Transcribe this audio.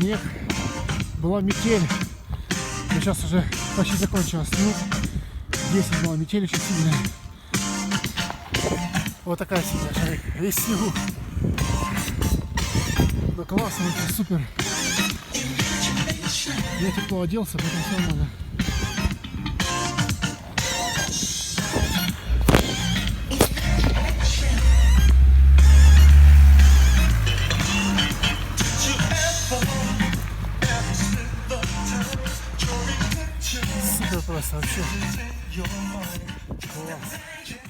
снег, была метель. Но сейчас уже почти закончилось. Минут 10 была метель очень сильная. Вот такая сильная шарик. Весь снегу. Да классно, вообще супер. Я тепло оделся, поэтому все нормально. Супер просто вообще. Класс.